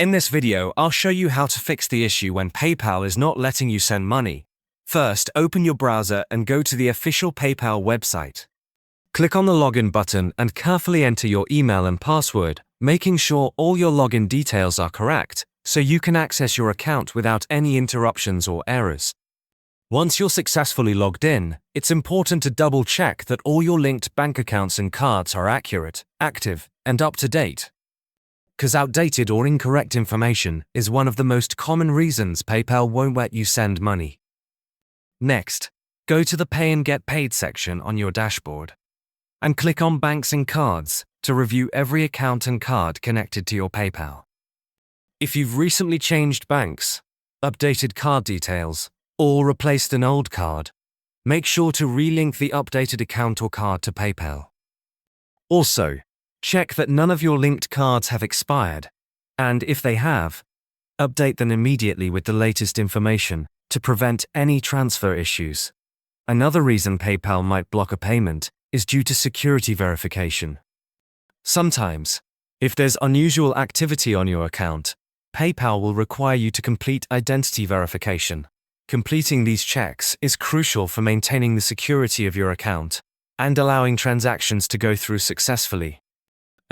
In this video, I'll show you how to fix the issue when PayPal is not letting you send money. First, open your browser and go to the official PayPal website. Click on the login button and carefully enter your email and password, making sure all your login details are correct, so you can access your account without any interruptions or errors. Once you're successfully logged in, it's important to double-check that all your linked bank accounts and cards are accurate, active, and up to date. Because outdated or incorrect information is one of the most common reasons PayPal won't let you send money. Next, go to the Pay and Get Paid section on your dashboard and click on Banks and Cards to review every account and card connected to your PayPal. If you've recently changed banks, updated card details, or replaced an old card, make sure to relink the updated account or card to PayPal. Also, check that none of your linked cards have expired, and if they have, update them immediately with the latest information to prevent any transfer issues. Another reason PayPal might block a payment is due to security verification. Sometimes, if there's unusual activity on your account, PayPal will require you to complete identity verification. Completing these checks is crucial for maintaining the security of your account and allowing transactions to go through successfully.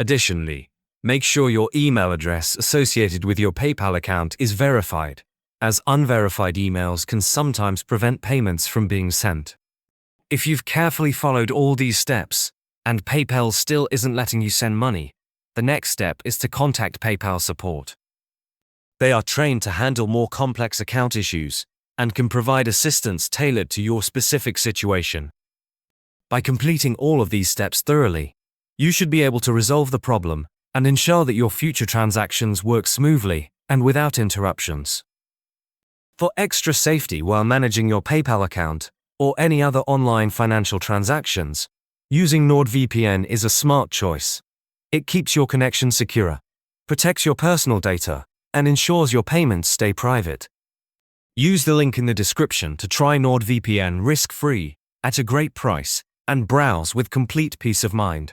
Additionally, make sure your email address associated with your PayPal account is verified, as unverified emails can sometimes prevent payments from being sent. If you've carefully followed all these steps, and PayPal still isn't letting you send money, the next step is to contact PayPal support. They are trained to handle more complex account issues and can provide assistance tailored to your specific situation. By completing all of these steps thoroughly, you should be able to resolve the problem and ensure that your future transactions work smoothly and without interruptions. For extra safety while managing your PayPal account or any other online financial transactions, using NordVPN is a smart choice. It keeps your connection secure, protects your personal data, and ensures your payments stay private. Use the link in the description to try NordVPN risk-free, at a great price, and browse with complete peace of mind.